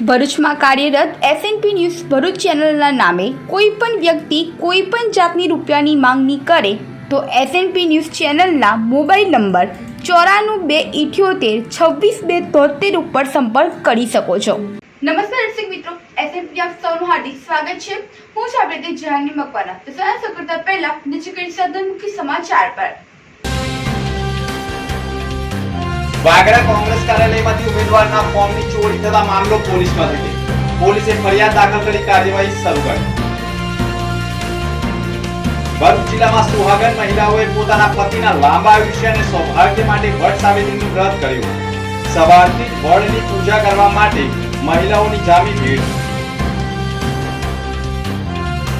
ભરૂચમાં કાર્યરત SNP news Bharuch ચેનલના નામે કોઈપણ વ્યક્તિ કોઈપણ જાતની રૂપિયાની માંગણી કરે તો એસએનપી ન્યૂઝ ચેનલના મોબાઈલ નંબર 9428762273 ઉપર સંપર્ક કરી શકો છો। નમસ્કાર દર્શક મિત્રો, એસએનપી આપ સૌનું હાર્દિક સ્વાગત છે। હું છું આપણે જહાંગીર મકવાના। તો સૌ કરતા પહેલા નજર કરી સદન મુખ્ય સમાચાર પર। વાગરા કોંગ્રેસ કાર્યાલયમાંથી ઉમેદવારના ફોર્મની ચોરી થતા મામલો પોલીસમાં થઈ ગયો। પોલીસે ફરિયાદ દાખલ કરી કાર્યવાહી શરૂ કરી। ભરૂચ જિલ્લામાં સુહાગન મહિલાઓએ પોતાના પતિના લાંબા આયુષ્ય અને સૌભાગ્ય માટે વટ સાવિત્રીનું વ્રત કર્યું। સવારથી વડની પૂજા કરવા માટે મહિલાઓની જામી ભીડ।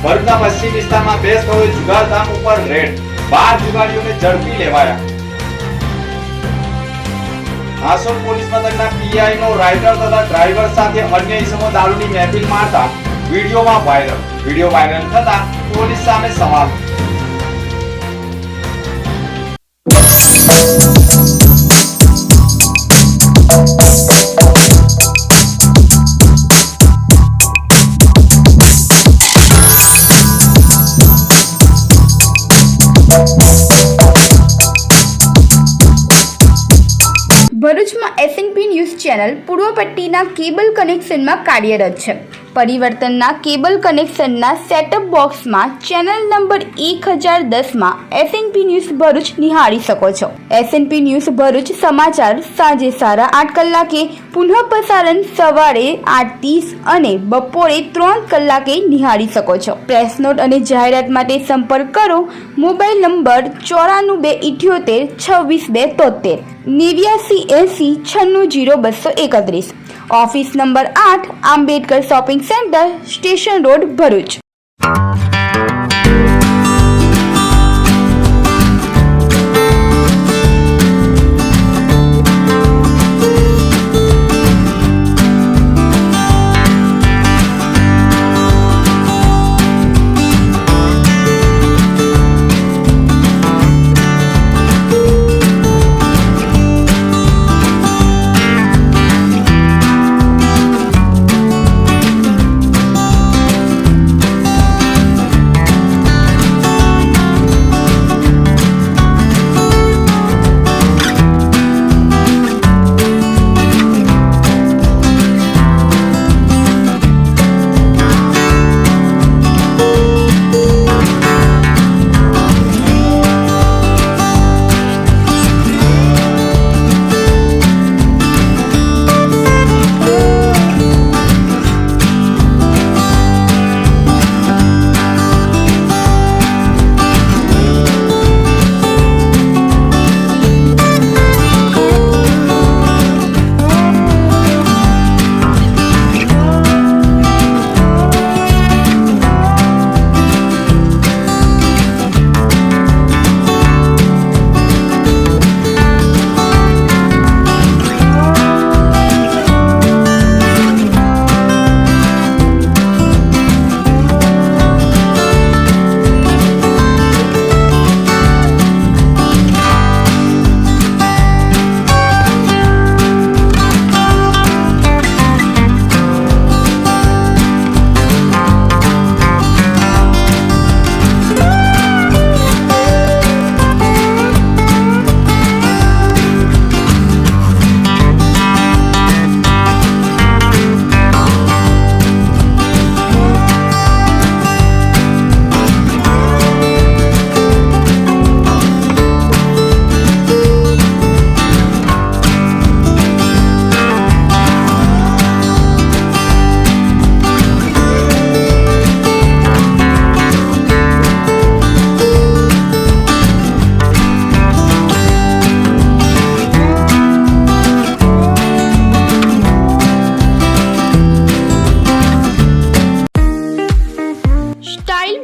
ભરૂચના પશ્ચિમ વિસ્તારમાં 2 સ્થળોએ જુગારધામ ઉપર રેડ, 12 જુગારીઓને ઝડપી લેવાયા। હાસોલ પોલીસ મથકના પીઆઈ નો રાઇડર તથા ડ્રાઈવર સાથે અન્ય ઇસમો દારૂની મહેફિલ મારતા વિડીયોમાં વાયરલ। વિડીયો વાયરલ થતા પોલીસ સામે સવાલ। ભરૂચમાં એસએનપી ન્યૂઝ ચેનલ પૂર્વ પટ્ટીના કેબલ કનેક્શનમાં કાર્યરત છે। પરિવર્તનના કેબલ કનેક્શનના સેટઅપ બોક્સમાં ચેનલ નંબર 1010માં એસએનપી ન્યૂઝ ભરૂચ નિહાળી શકો છો। એસએનપી ન્યૂઝ ભરૂચ સમાચાર સાંજે 8:30 કલાકે, પુનઃ પ્રસારણ સવારે 8:30 અને બપોરે 3 કલાકે નિહાળી શકો છો। પ્રેસ નોટ અને જાહેરાત માટે સંપર્ક કરો mobile number 9428762273 8980960231। Office number 8 Ambedkar shopping centre, station road, Bharuch.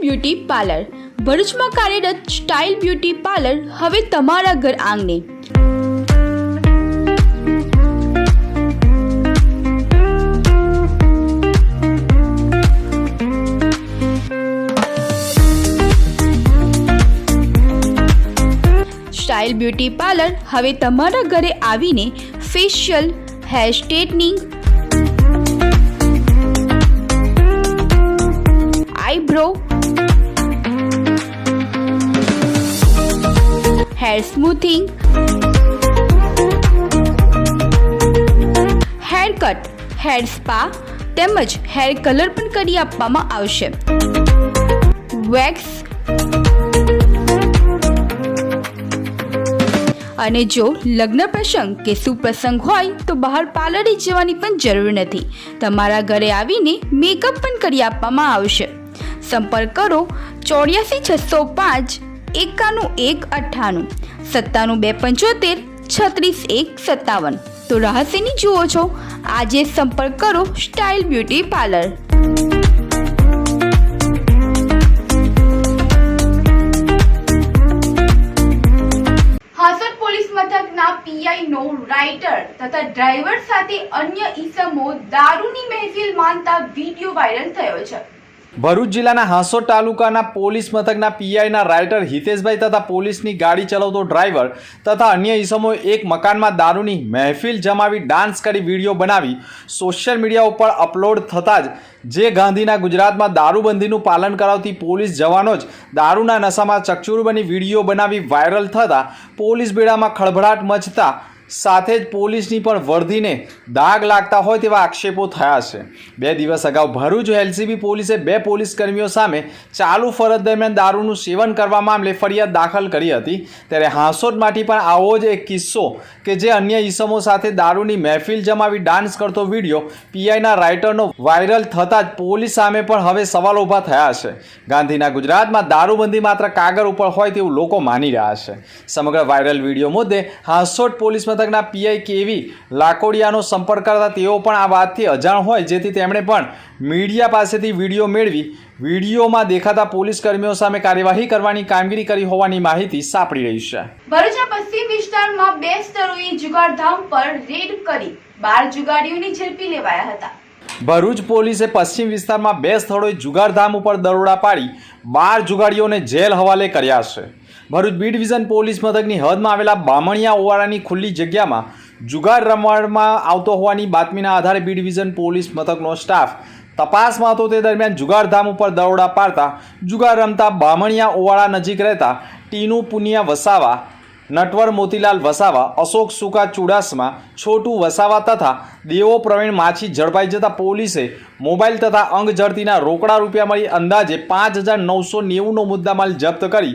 Beauty parlour ભરૂચમાં કાર્યરત સ્ટાઇલ બ્યુટી પાર્લર હવે તમારા ઘર આંગણે। સ્ટાઇલ બ્યુટી પાર્લર હવે તમારા ઘરે આવીને facial, hair straightening, eyebrow, hair smoothing, hair cut, hair spa તેમજ હેર કલર પણ કરી આપવામાં આવશે. વેક્સ અને જો લગ્ન પ્રસંગ કે સુપ્રસંગ હોય તો બહાર પાર્લરે જવાની પણ જરૂર નથી. તમારા ઘરે આવીને મેકઅપ પણ કરી આપવામાં આવશે. સંપર્ક કરો 84 605 91 98 97 275 36 1 57. તો રહસ્યની જુઓ છો, આજે સંપર્ક કરો સ્ટાઇલ બ્યુટી પાર્લર. હાસોદ પોલીસ મથકના પીઆઈનો રાઇટર તથા ડ્રાઈવર સાથે અન્ય ઈસમો દારૂની મહેફિલ માનતા વિડીયો વાયરલ થયો છે. ભરૂચ જિલ્લાના હાંસોદ તાલુકાના પોલીસ મથકના પીઆઈના રાઇટર હિતેશભાઈ તથા પોલીસની ગાડી ચલાવતો ડ્રાઈવર તથા અન્ય ઈસમોએ એક મકાનમાં દારૂની મહેફિલ જમાવી ડાન્સ કરી વિડીયો બનાવી સોશિયલ મીડિયા ઉપર અપલોડ થતાં જ ગાંધીના ગુજરાતમાં દારૂબંધીનું પાલન કરાવતી પોલીસ જવાનો જ દારૂના નશામાં ચકચૂર બની વિડીયો બનાવી વાયરલ થતાં પોલીસ બેડામાં ખળભળાટ મચતા સાથે જ પોલીસની પણ વર્દીને દાગ લાગતા હોય તેવા આક્ષેપો થયા છે. 2 દિવસ અગાઉ ભરૂચ એલસીબી પોલીસે 2 પોલીસ કર્મીઓ સામે ચાલુ ફરજ દરમિયાન દારૂનું સેવન કરવા મામલે ફરિયાદ દાખલ કરી હતી. ત્યારે હાંસોદમાંથી પણ આવો જ એક કિસ્સો કે જે અન્ય ઈસમો સાથે દારૂની મહેફિલ જમાવી ડાન્સ કરતો વિડીયો પીઆઈના રાઇટરનો વાયરલ થતાં જ પોલીસ સામે પણ હવે સવાલ ઊભા થયા છે. ગાંધીના ગુજરાતમાં દારૂબંધી માત્ર કાગળ ઉપર હોય તેવું લોકો માની રહ્યા છે. સમગ્ર વાયરલ વિડીયો મુદ્દે હાંસોદ પોલીસ મથકના પીઆઈ કેવી લાકોડિયાનો સંપર્ક કરતા તેઓ પણ આ વાતથી અજાણ હોય, જેથી તેમણે પણ મીડિયા પાસેથી વિડીયો મેળવી વિડીયોમાં દેખાતા પોલીસ કર્મીઓ સામે કાર્યવાહી કરવાની કામગીરી કરી હોવાની માહિતી સાંપડી રહી છે. ભરૂચના પશ્ચિમ વિસ્તારમાં 2 સ્થળોએ જુગારધામ પર રેડ કરી 12 જુગારીઓને ઝડપી લેવાયા હતા. ભરૂચ પોલીસે પશ્ચિમ વિસ્તારમાં 2 સ્થળોએ જુગારધામ ઉપર દરોડા પાડી 12 જુગારીઓને જેલ હવાલે કર્યા છે. ભરૂચ બી ડિવિઝન પોલીસ મથકની હદમાં આવેલા બામણિયા ઓવાળાની ખુલ્લી જગ્યામાં જુગાર રમવામાં આવતો હોવાની બાતમીના આધારે બી ડિવિઝન પોલીસ મથકનો સ્ટાફ તપાસમાં હતો. તે દરમિયાન જુગારધામ ઉપર દરોડા પાડતા જુગાર રમતા બામણિયા ઓવાળા નજીક રહેતા ટીનુ પુનિયા વસાવા, નટવર મોતીલાલ વસાવા, અશોક સુકા ચુડાસમા, છોટુ વસાવા તથા દેવો પ્રવીણ માછી ઝડપાઈ જતા પોલીસે મોબાઈલ તથા અંગ ઝડતીના રોકડા રૂપિયા મળી અંદાજે 5990નો મુદ્દામાલ જપ્ત કરી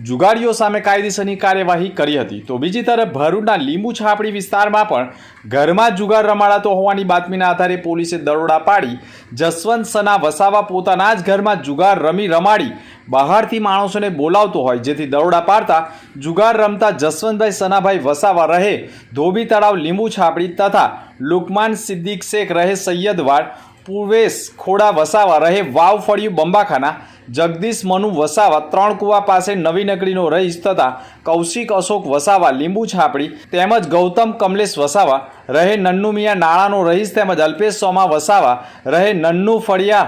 જુગારીઓ સામે કાયદેસરની કાર્યવાહી કરી હતી. તો બીજી તરફ ભરૂચના લીંબુ છાપડી વિસ્તારમાં પણ ઘરમાં જુગાર રમાડાતો હોવાની બાતમીના આધારે પોલીસે દરોડા પાડી જસવંત સના વસાવા પોતાના જ ઘરમાં જુગાર રમાડી બહારથી માણસોને બોલાવતો હોય, જેથી દરોડા પાડતા જુગાર રમતા જસવંતભાઈ સનાભાઈ વસાવા રહે ધોબી તળાવ લીંબુ છાપડી તથા લુકમાન સિદ્દીક શેખ રહે સૈયદવાડ, પૂર્વેશ ખોડા વસાવા રહે વાવ ફળિયું બંબાખાના, જગદીશ મનુ વસાવા 3 કુવા પાસે નવી નગરીનો રહીશ તથા કૌશિક અશોક વસાવા લીંબુ છાપડી તેમજ ગૌતમ કમલેશ વસાવા રહે નન્નુ મિયા નાળાનો રહીશ તેમજ અલ્પેશ સોમા વસાવા રહે નન્નુ ફળિયા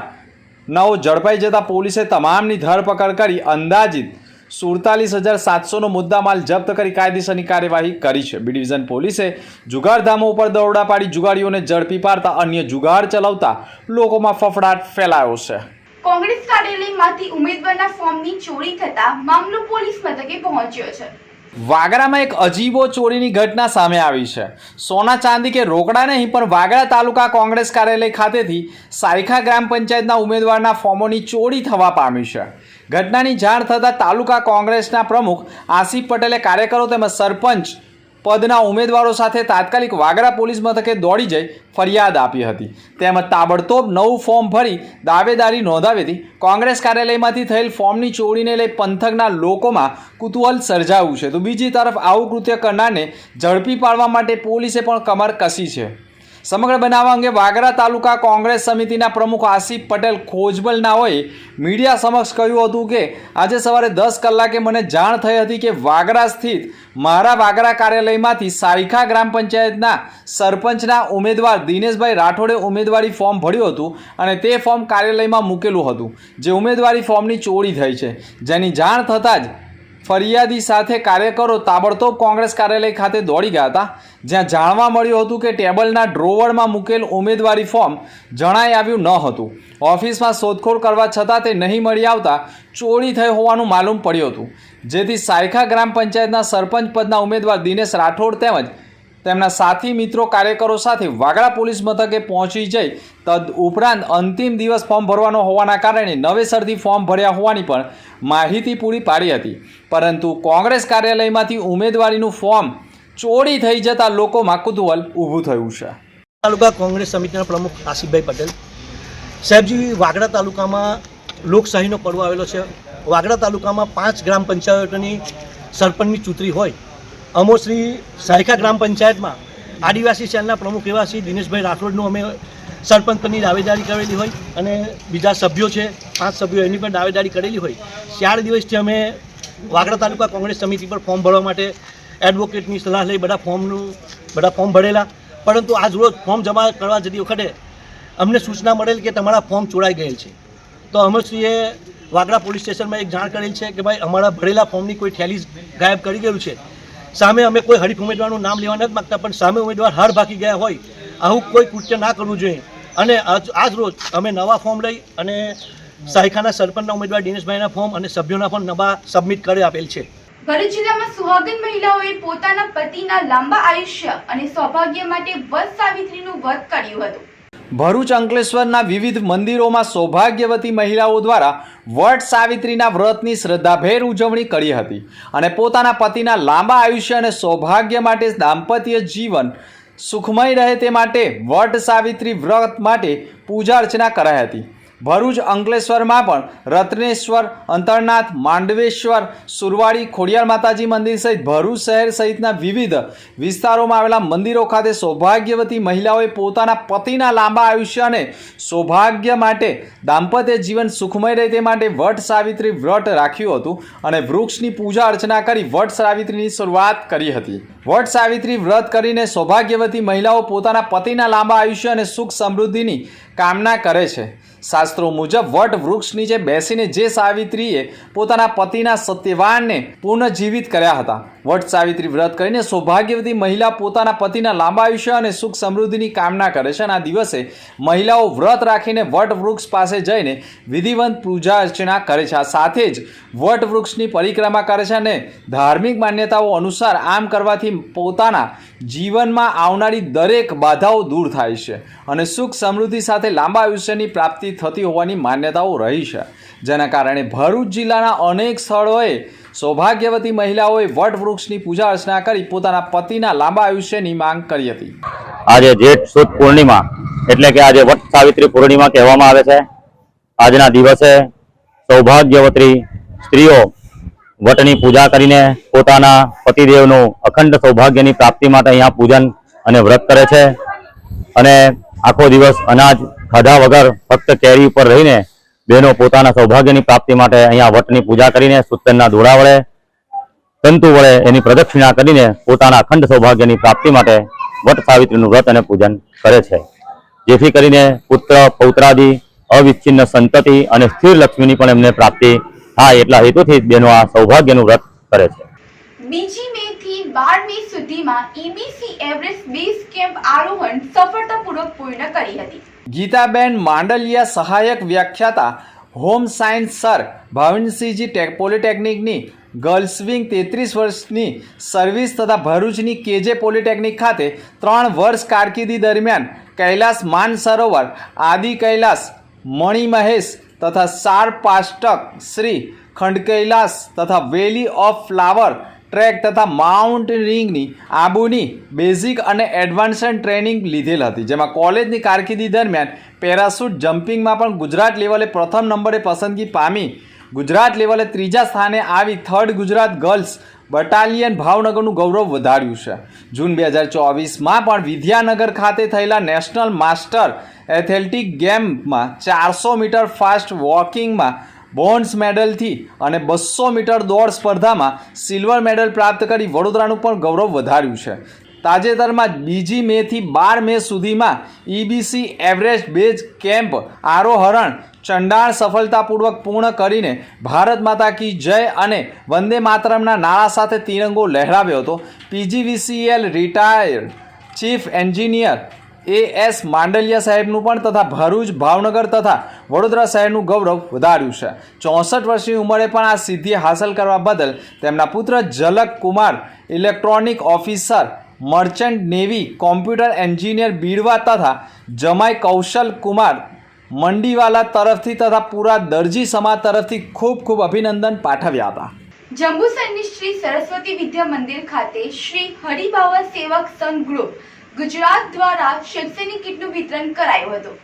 નવ ઝડપાઈ જતા પોલીસે તમામની ધરપકડ કરી અંદાજિત 47,700નો મુદ્દામાલ જપ્ત કરી કાયદેસરની કાર્યવાહી કરી છે. બી ડિવિઝન પોલીસે જુગારધામો ઉપર દરોડા પાડી જુગારીઓને ઝડપી પાડતા અન્ય જુગાર ચલાવતા લોકોમાં ફફડાટ ફેલાયો છે. કોંગ્રેસ કાર્યાલયમાંથી ઉમેદવારના ફોર્મની ચોરી થતા મામલો પોલીસ મથકે પહોંચ્યો છે. વાગરામાં એક અજીબો ચોરીની ઘટના સામે આવી છે. સોના ચાંદી કે રોકડા નહીં પણ વાગરા તાલુકા કોંગ્રેસ કાર્યાલય ખાતેથી સાયખા ગ્રામ પંચાયતના ઉમેદવારના ફોર્મોની ચોરી થવા પામી છે. ઘટનાની જાણ થતાં તાલુકા કોંગ્રેસના પ્રમુખ આસિફ પટેલે કાર્યકરો તેમજ સરપંચ પદના ઉમેદવારો સાથે તાત્કાલિક વાગરા પોલીસ મથકે દોડી જઈ ફરિયાદ આપી હતી. તેમજ તાબડતોબ નવું ફોર્મ ભરી દાવેદારી નોંધાવી હતી. કોંગ્રેસ કાર્યાલયમાંથી થયેલ ફોર્મની ચોરીને લઈ પંથકના લોકોમાં કુતૂહલ સર્જાયું છે. તો બીજી તરફ આવું કૃત્ય કરનારને ઝડપી પાડવા માટે પોલીસે પણ કમર કસી છે. સમગ્ર બનાવ અંગે વાગરા તાલુકા કોંગ્રેસ સમિતિના પ્રમુખ આસિફ પટેલ ખોજબલનાઓએ મીડિયા સમક્ષ કહ્યું હતું કે આજે સવારે 10 કલાકે મને જાણ થઈ હતી કે વાગરા સ્થિત મારા વાગરા કાર્યાલયમાંથી સાયખા ગ્રામ પંચાયતના સરપંચના ઉમેદવાર દિનેશભાઈ રાઠોડે ઉમેદવારી ફોર્મ ભર્યું હતું અને તે ફોર્મ કાર્યાલયમાં મૂકેલું હતું, જે ઉમેદવારી ફોર્મની ચોરી થઈ છે. જેની જાણ થતાં જ ફરિયાદી સાથે કાર્યકરો તાબડતોબ કોંગ્રેસ કાર્યાલય ખાતે દોડી ગયા હતા, જ્યાં જાણવા મળ્યું હતું કે ટેબલના ડ્રોવરમાં મૂકેલ ઉમેદવારી ફોર્મ જણાઈ આવ્યું ન હતું. ઓફિસમાં શોધખોળ કરવા છતાં તે નહીં મળી આવતા ચોરી થઈ હોવાનું માલુમ પડ્યું હતું, જેથી સાયખા ગ્રામ પંચાયતના સરપંચ પદના ઉમેદવાર દિનેશ રાઠોડ તેમજ તેમના સાથી મિત્રો કાર્યકરો સાથે વાગડા પોલીસ મથકે પહોંચી જઈ તદ ઉપરાંત અંતિમ દિવસ ફોર્મ ભરવાનો હોવાના કારણે નવેસરથી ફોર્મ ભર્યા હોવાની પણ માહિતી પૂરી પાડી હતી. પરંતુ કોંગ્રેસ કાર્યાલયમાંથી ઉમેદવારીનું ફોર્મ ચોરી થઈ જતા લોકોમાં કુતૂહલ ઊભું થયું છે. તાલુકા કોંગ્રેસ સમિતિના પ્રમુખ આસિફભાઈ પટેલ સાહેબજી, વાગડા તાલુકામાં લોકશાહીનો પર્વ આવેલો છે. વાગડા તાલુકામાં 5 ગ્રામ પંચાયતોની સરપંચની ચૂંટણી હોય. અમો શ્રી સાયખા ગ્રામ પંચાયતમાં આદિવાસી સેલના પ્રમુખ એવા શ્રી દિનેશભાઈ રાઠોડનું અમે સરપંચ પદની દાવેદારી કરેલી હોય અને બીજા સભ્યો છે 5 સભ્યો એની પણ દાવેદારી કરેલી હોય. 4 દિવસથી અમે વાગડા તાલુકા કોંગ્રેસ સમિતિ પર ફોર્મ ભરવા માટે એડવોકેટની સલાહ લઈ બધા ફોર્મ ભરેલા, પરંતુ આજ રોજ ફોર્મ જમા કરવા જતી વખતે અમને સૂચના મળેલ કે તમારા ફોર્મ ચોરાઈ ગયેલ છે. તો અમે શ્રીએ વાગડા પોલીસ સ્ટેશનમાં એક જાણ કરેલ છે કે ભાઈ અમારા ભરેલા ફોર્મની કોઈ થેલી ગાયબ કરી ગયેલું છે. સામે અમે કોઈ હરીફ ઉમેદવારનું નામ લેવા નથી માગતા, પણ સામે ઉમેદવાર હાર ભાગી ગયા હોય આવું કોઈ કૃત્ય ના કરવું જોઈએ. અને આજ રોજ અમે નવા ફોર્મ લઈ અને સાયખાના સરપંચના ઉમેદવાર દિનેશભાઈના ફોર્મ અને સભ્યોના પણ નવા સબમિટ કરી આપેલ છે. ભરૂચ જિલ્લામાં સુહાગન મહિલાઓએ પોતાના પતિના લાંબા આયુષ્ય અને સૌભાગ્ય માટે વટ સાવિત્રીનું વ્રત કર્યું હતું. ભરૂચ અંકલેશ્વરના વિવિધ મંદિરોમાં સૌભાગ્યવતી મહિલાઓ દ્વારા વટ સાવિત્રીના વ્રતની શ્રદ્ધાભેર ઉજવણી કરી હતી અને પોતાના પતિના લાંબા આયુષ્ય અને સૌભાગ્ય માટે દાંપત્ય જીવન સુખમય રહે તે માટે વટ સાવિત્રી વ્રત માટે પૂજા અર્ચના કરાઈ હતી. ભરૂચ અંકલેશ્વરમાં પણ રત્નેશ્વર, અંતરનાથ, માંડવેશ્વર, સુરવાડી, ખોડિયાર માતાજી મંદિર સહિત ભરૂચ શહેર સહિતના વિવિધ વિસ્તારોમાં આવેલા મંદિરો ખાતે સૌભાગ્યવતી મહિલાઓએ પોતાના પતિના લાંબા આયુષ્ય અને સૌભાગ્ય માટે દાંપત્ય જીવન સુખમય રહે તે માટે વટ સાવિત્રી વ્રત રાખ્યું હતું અને વૃક્ષની પૂજા અર્ચના કરી વટ સાવિત્રીની શરૂઆત કરી હતી. વટ સાવિત્રી વ્રત કરીને સૌભાગ્યવતી મહિલાઓ પોતાના પતિના લાંબા આયુષ્ય અને સુખ સમૃદ્ધિની કામના કરે છે. શાસ્ત્રો મુજબ વટ વૃક્ષ નીચે બેસીને જે સાવિત્રીએ પોતાના પતિના સત્યવાનને પુનઃજીવિત કર્યા હતા. વટ સાવિત્રી વ્રત કરીને સૌભાગ્યવતી મહિલા પોતાના પતિના લાંબા આયુષ્ય અને સુખ સમૃદ્ધિની કામના કરે છે અને આ દિવસે મહિલાઓ વ્રત રાખીને વટ વૃક્ષ પાસે જઈને વિધિવંત પૂજા અર્ચના કરે છે. આ સાથે જ વટ વૃક્ષની પરિક્રમા કરે છે અને ધાર્મિક માન્યતાઓ અનુસાર આમ કરવાથી પોતાના જીવનમાં આવનારી દરેક બાધાઓ દૂર થાય છે અને સુખ સમૃદ્ધિ સાથે લાંબા આયુષ્યની પ્રાપ્તિ થતી હોવાની માન્યતાઓ રહી છે, જેના કારણે ભરૂચ જિલ્લાના અનેક સ્થળોએ સૌભાગ્યવતી મહિલાઓએ વટ વૃક્ષની પૂજા અર્ચના કરી પોતાના પતિના લાંબા આયુષ્યની માંગ કરી હતી. આજે જેઠ સુદ પૂર્ણિમા એટલે કે આજે વટ સાવિત્રી પૂર્ણિમા કહેવામાં આવે છે. આજના દિવસે સૌભાગ્યવતી સ્ત્રીઓ વટની પૂજા કરીને પોતાના પતિદેવનું અખંડ સૌભાગ્યની પ્રાપ્તિ માટે અહીંયા પૂજન અને વ્રત કરે છે અને આખો દિવસ અનાજ ખાધા વગર ફક્ત કેરી ઉપર રહીને બહેનો પોતાના સૌભાગ્યની પ્રાપ્તિ માટે અહીંયા વટની પૂજા કરીને સૂતરના દોરા વડે તંતુ વડે એની પ્રદક્ષિણા કરીને પોતાના અખંડ સૌભાગ્યની પ્રાપ્તિ માટે વટ સાવિત્રીનું વ્રત અને પૂજન કરે છે, જેથી કરીને પુત્ર પૌત્રાદિ અવિચ્છિન્ન સંતતિ અને સ્થિર લક્ષ્મીની પણ એમને પ્રાપ્તિ થાય એટલા હેતુથી બહેનો આ સૌભાગ્યનું વ્રત કરે છે. બીજી મે થી 12 મે સુધીમાં ઈબીસી એવરેસ્ટ બેઝ કેમ્પ આરોહણ સફળતાપૂર્વક પૂર્ણ કરી હતી. ગીતાબેન માંડલિયા, સહાયક વ્યાખ્યાતા, હોમ સાયન્સ સર, ભાવિનસિંહજી પોલિટેકનિકની ગર્લ્સ વિંગ 33 વર્ષની સર્વિસ તથા ભરૂચની કેજે પોલિટેકનિક ખાતે 3 વર્ષ કારકિર્દી દરમિયાન કૈલાસ માનસરોવર, આદિ કૈલાસ, મણિ મહેશ તથા સારપાષ્ટક શ્રી ખંડ કૈલાસ તથા વેલી ઓફ ફ્લાવર ટ્રેક તથા માઉન્ટેનિંગની આબુની બેઝિક અને એડવાન્સ્ડ ટ્રેનિંગ લીધેલ હતી, જેમાં કોલેજની કારકિર્દી દરમિયાન પેરાશૂટ જમ્પિંગમાં પણ ગુજરાત લેવલે પ્રથમ નંબરે પસંદગી પામી ગુજરાત લેવલે 3જા સ્થાને આવી થર્ડ ગુજરાત ગર્લ્સ બટાલિયન ભાવનગરનું ગૌરવ વધાર્યું છે. જૂન 2024માં પણ વિદ્યાનગર ખાતે થયેલા નેશનલ માસ્ટર એથ્લેટિક ગેમમાં 400 મીટર ફાસ્ટ વોકિંગમાં બ્રોન્ઝ મેડલથી અને 200 મીટર દોડ સ્પર્ધામાં સિલ્વર મેડલ પ્રાપ્ત કરી વડોદરાનું પણ ગૌરવ વધાર્યું છે. તાજેતરમાં બીજી મે થી 12 મે સુધીમાં ઈબીસી એવરેસ્ટ બેઝ કેમ્પ આરોહરણ ચંડાળ સફળતાપૂર્વક પૂર્ણ કરીને ભારત માતા કી જય અને વંદે માતરમના નારા સાથે તિરંગો લહેરાવ્યો હતો. PGVCL retired chief engineer AS Mandaliya સાહેબનું પણ તથા ભરૂચ, ભાવનગર તથા વડોદરા શહેરનું ગૌરવ વધાર્યું છે. 64 વર્ષની ઉંમરે પણ આ સિદ્ધિ હાંસલ કરવા બદલ તેમના પુત્ર Jhalak Kumar electronic officer, merchant navy, computer engineer બીડવા તથા જમાઈ કૌશલ કુમાર મંડીવાલા તરફથી તથા પૂરા દરજી સમાજ તરફથી ખૂબ ખૂબ અભિનંદન પાઠવ્યા હતા. જંબુસરની શ્રી સરસ્વતી વિદ્યા મંદિર ખાતે શ્રી હરિબાવા સેવક સંઘ ગ્રુપ ગુજરાત દ્વારા શૈક્ષણિક કીટનું વિતરણ કરાયું હતું.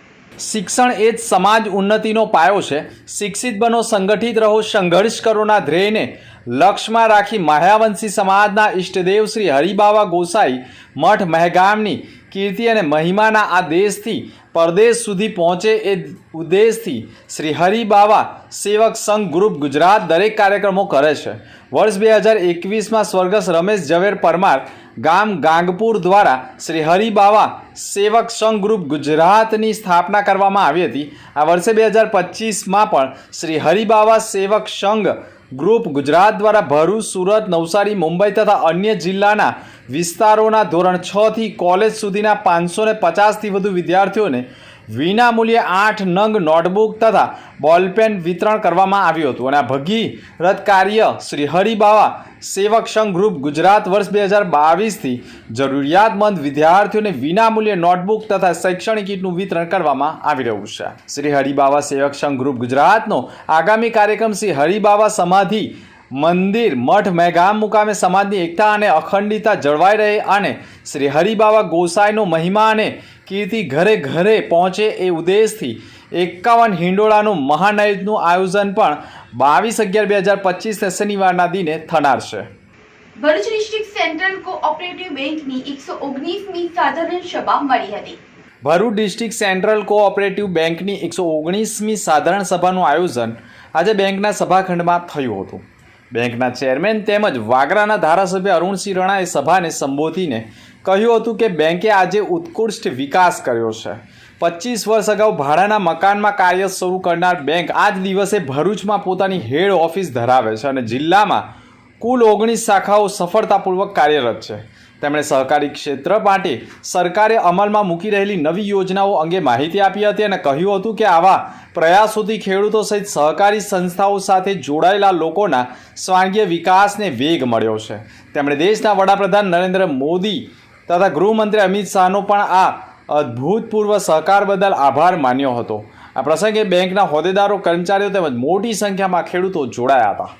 શિક્ષણ એ જ સમાજ ઉન્નતિનો પાયો છે. શિક્ષિત બનો, સંગઠિત રહો, સંઘર્ષ કરોના ધ્યેયને લક્ષ્યમાં રાખી માહ્યાવંશી સમાજના ઈષ્ટદેવ શ્રી હરિબાવા ગોસાઈ મઠ મહેગામની કીર્તિ અને મહિમાના આ દેશથી પરદેશ સુધી પહોંચે એ ઉદ્દેશથી શ્રી હરિબાવા સેવક સંઘ ગ્રુપ ગુજરાત દરેક કાર્યક્રમો કરે છે. વર્ષ 2021માં સ્વર્ગસ્થ રમેશ ઝવેર પરમાર ગામ ગાંગપુર દ્વારા શ્રી હરિબાવા સેવક સંઘ ગ્રુપ ગુજરાતની સ્થાપના કરવામાં આવી હતી. આ વર્ષે 2025માં પણ શ્રી હરિબાવા સેવક સંઘ ગ્રુપ ગુજરાત દ્વારા ભરૂચ, સુરત, નવસારી, મુંબઈ તથા અન્ય જિલ્લાના વિસ્તારોના ધોરણ 6 થી કોલેજ સુધીના 550થી વધુ વિદ્યાર્થીઓને વિનામૂલ્યે 8 નંગ નોટબુક તથા બોલપેન વિતરણ કરવામાં આવ્યું હતું. અને આ ભગીરથ કાર્ય શ્રી હરિબાવા સેવક સંઘ ગ્રુપ ગુજરાત વર્ષ 2022થી જરૂરિયાતમંદ વિદ્યાર્થીઓને વિનામૂલ્યે નોટબુક તથા શૈક્ષણિક કીટનું વિતરણ કરવામાં આવી રહ્યું છે. શ્રી હરિબાવા સેવક સંઘ ગ્રુપ ગુજરાતનો આગામી કાર્યક્રમ શ્રી હરિબાવા સમાધિ મંદિર મઠ મહેગામ મુકામે સમાજની એકતા અને અખંડિતતા જળવાઈ રહે અને શ્રી હરિબાવા ગોસાઈનો મહિમા અને કીર્તિ ઘરે ઘરે પહોંચે એ ઉદ્દેશથી 51 હિંડોળાનું મહાનાયુદ્ધનું આયોજન પણ 22/11/2025 શનિવારના દિને થનાર છે. ભરૂચ ડિસ્ટ્રિક્ટ સેન્ટ્રલ કોઓપરેટિવ બેંકની 119મી સાધારણ સભા મળી હતી. ભરૂચ ડિસ્ટ્રિક્ટ સેન્ટ્રલ કોઓપરેટિવ બેંકની 119મી સાધારણ સભાનું આયોજન આજે બેંકના સભાખંડમાં થયું હતું. બેંકના ચેરમેન તેમજ વાગરાના ધારાસભ્ય અરુણસિંહ રણાએ સભાને સંબોધીને કહ્યું હતું કે બેંકે આજે ઉત્કૃષ્ટ વિકાસ કર્યો છે. 25 વર્ષ અગાઉ ભાડાના મકાનમાં કાર્ય શરૂ કરનાર બેંક આજ દિવસે ભરૂચમાં પોતાની હેડ ઓફિસ ધરાવે છે અને જિલ્લામાં કુલ 19 શાખાઓ સફળતાપૂર્વક કાર્યરત છે. તેમણે સહકારી ક્ષેત્ર માટે સરકારે અમલમાં મૂકી રહેલી નવી યોજનાઓ અંગે માહિતી આપી હતી અને કહ્યું હતું કે આવા પ્રયાસોથી ખેડૂતો સહિત સહકારી સંસ્થાઓ સાથે જોડાયેલા લોકોના સ્વાંગીય વિકાસને વેગ મળ્યો છે. તેમણે દેશના વડાપ્રધાન નરેન્દ્ર મોદી તથા ગૃહમંત્રી અમિત શાહનો પણ આ અભૂતપૂર્વ સહકાર બદલ આભાર માન્યો હતો. આ પ્રસંગે બેંકના હોદ્દેદારો, કર્મચારીઓ તેમજ મોટી સંખ્યામાં ખેડૂતો જોડાયા હતા.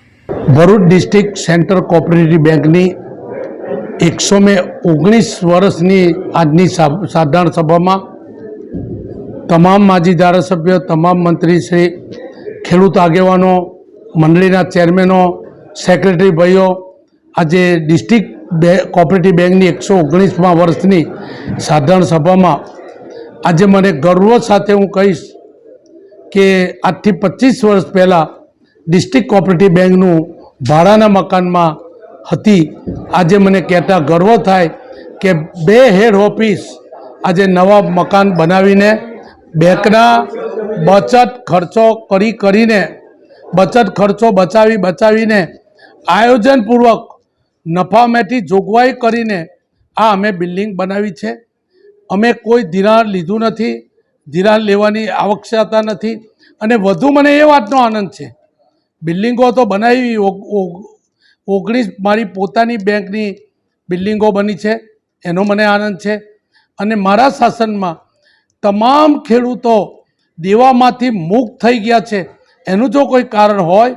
ભરૂચ ડિસ્ટ્રિક્ટ સેન્ટ્રલ કોઓપરેટિવ બેંકની 119 વર્ષની આજની સાધારણ સભામાં તમામ માજી ધારાસભ્ય, તમામ મંત્રીશ્રી, ખેડૂત આગેવાનો, મંડળીના ચેરમેનો, સેક્રેટરી ભાઈઓ, આજે ડિસ્ટ્રિક્ટ કોઓપરેટિવ બેંકની 119મા વર્ષની સાધારણ સભામાં આજે મને ગર્વ સાથે હું કહીશ કે આજથી 25 વર્ષ પહેલાં ડિસ્ટ્રિક્ટ કોઓપરેટિવ બેંકનું ભાડાના મકાનમાં હતી. આજે મને કહેતા ગર્વ થાય કે 2 હેડ ઓફિસ આજે નવા મકાન બનાવીને બેંકના બચત ખર્ચો કરીને બચત ખર્ચો બચાવીને આયોજનપૂર્વક નફામેથી જોગવાઈ કરીને આ અમે બિલ્ડિંગ બનાવી છે. અમે કોઈ ધિરાણ લીધું નથી, ધિરાણ લેવાની આવશ્યકતા નથી. અને વધુ મને એ વાતનો આનંદ છે, બિલ્ડિંગો તો બનાવી 19 મારી પોતાની બેંકની બિલ્ડિંગો બની છે, એનો મને આનંદ છે. અને મારા શાસનમાં તમામ ખેડૂતો દેવામાંથી મુક્ત થઈ ગયા છે. એનું જો કોઈ કારણ હોય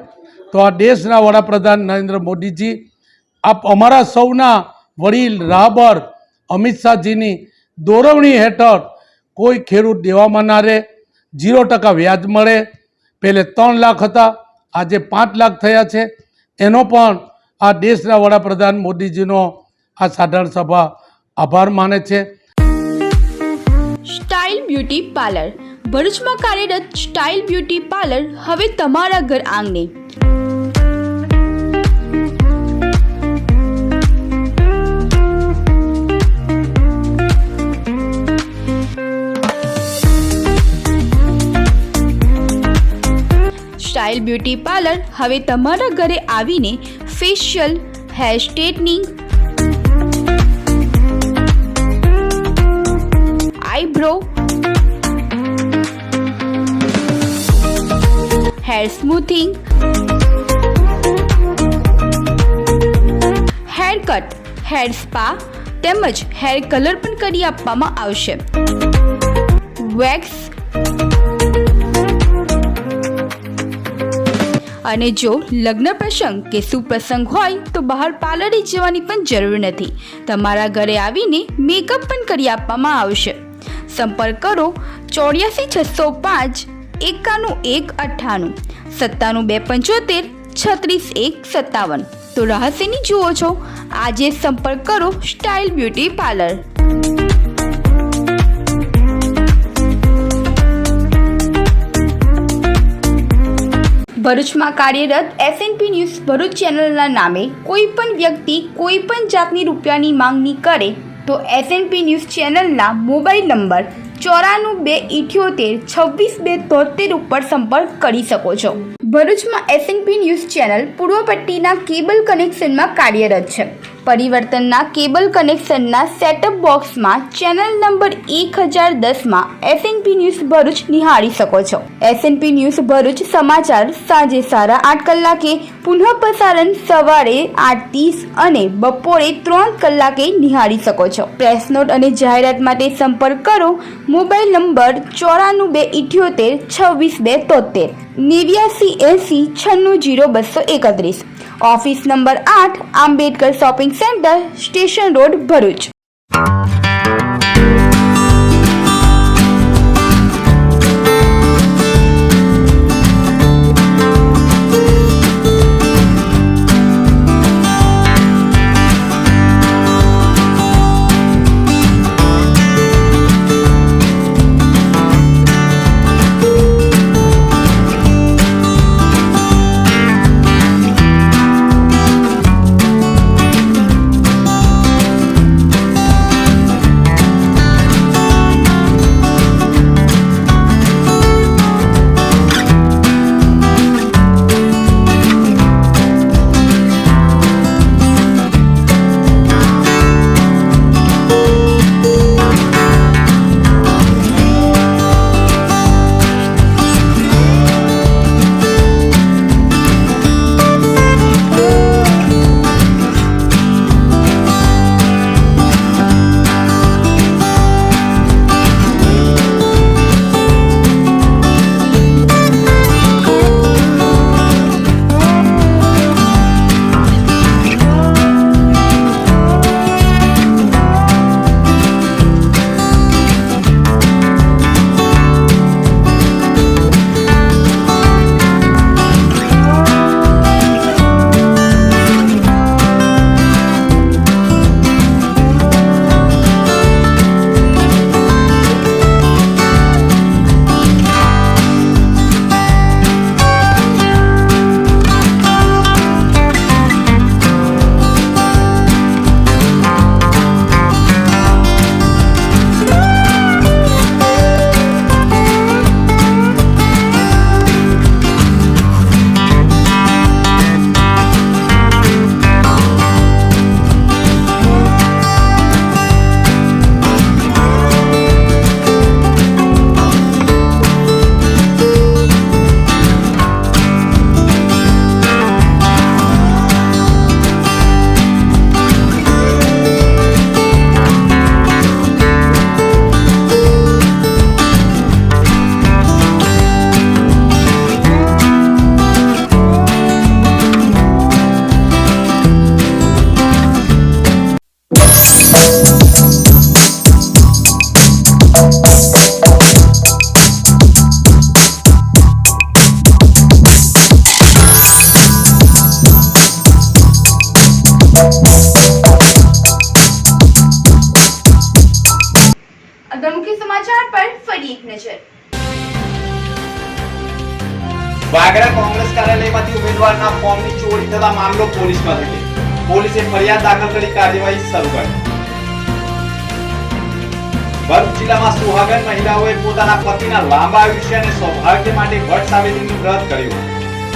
તો આ દેશના વડાપ્રધાન નરેન્દ્ર મોદીજી, આપ અમારા સૌના વડીલ રાહબર અમિત શાહજીની દોરવણી હેઠળ કોઈ ખેડૂત દેવામાં ના રહે, 0% વ્યાજ મળે. પહેલે 3 લાખ હતા, આજે 5 લાખ થયા છે. એનો પણ આ દેશના વડાપ્રધાન મોદીજીનો આ સાધારણ સભા આભાર માને છે. Style beauty parlour. ભરૂચમાં કાર્યરત સ્ટાઇલ બ્યુટી પાર્લર હવે તમારા ઘર આંગણે. બ્યુટી પાર્લર હવે તમારા ઘરે આવીને facial, hair straightening, eyebrow, hair smoothing, hair cut, hair spa તેમજ હેર કલર પણ કરી આપવામાં આવશે. વેક્સ અને જો લગ્ન પ્રસંગ કે સુપ્રસંગ હોય તો બહાર પાર્લરે જવાની પણ જરૂર નથી. તમારા ઘરે આવીને મેકઅપ પણ કરી આપવામાં આવશે. સંપર્ક કરો 84 605 91 98 97 275 36 1 57. તો રહસ્યની જુઓ છો, આજે સંપર્ક કરો સ્ટાઇલ બ્યુટી પાર્લર. ભરૂચમાં કાર્યરત એસએનપી ન્યૂઝ ભરૂચ ચેનલના નામે કોઈ પણ વ્યક્તિ કોઈ પણ જાતની રૂપિયાની માંગણી કરે તો એસએનપી ન્યૂઝ ચેનલના મોબાઈલ નંબર 94 278 26 273 ઉપર સંપર્ક કરી શકો છો. ભરૂચમાં એસએનપી ન્યૂઝ ચેનલ પૂર્વ પટ્ટીના કેબલ કનેક્શનમાં કાર્યરત છે. પરિવર્તનના કેબલ કનેક્શનના સેટઅપ બોક્સમાં ચેનલ નંબર 1010માં એસએનપી ન્યૂઝ ભરૂચ નિહાળી શકો છો. એસએનપી ન્યૂઝ ભરૂચ સમાચાર સાંજે 8:30 કલાકે, પુનઃ પ્રસારણ સવારે 8:30 અને બપોરે 3 કલાકે નિહાળી શકો છો. પ્રેસ નોટ અને જાહેરાત માટે સંપર્ક કરો mobile number 94 278 26 273 89 80 96 231. Office number 8, Ambedkar shopping centre, station road, Bharuch. અગર મુખ્ય સમાચાર પર ફરી એક નજર. વાગરા કોંગ્રેસ કાર્યાલયમાંથી ઉમેદવારના ફોર્મની ચોરી થતા મામલો પોલીસમાં ધકે. પોલીસે ફરિયાદ દાખલ કરી કાર્યવાહી શરૂ કરી. ભરૂચ જિલ્લામાં સુહાગન મહિલાઓએ પોતાના પતિના લાંબા આયુષ્ય અને સૌભાગ્ય માટે વટ સાવિત્રીનું વ્રત કર્યું.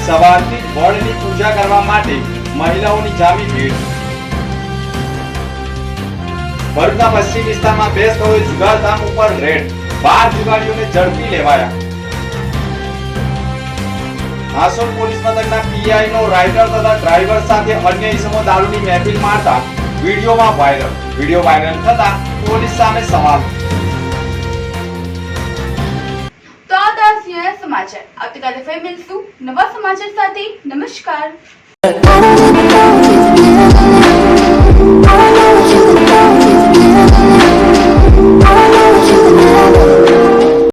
સવારથી જ વડની પૂજા કરવા માટે મહિલાઓની જામી ભીડ. ભરૂચના પશ્ચિમ વિસ્તારમાં 2 સ્થળોએ જુગારધામ ઉપર રેડ, 12 જુગારીઓને ઝડપી લેવાયા. હાસોલ પોલીસ મથકના પીઆઈ નો રાઇડર તથા ડ્રાઈવર સાથે અન્ય ઇસમો દારૂની મહેફિલ મારતા વિડીયોમાં વાયરલ. વિડીયો વાયરલ થતા પોલીસ સામે સવાલ. તો આ હતા સમાચાર. આવતીકાલે ફરી મળીશું નવા સમાચાર સાથે. નમસ્કાર.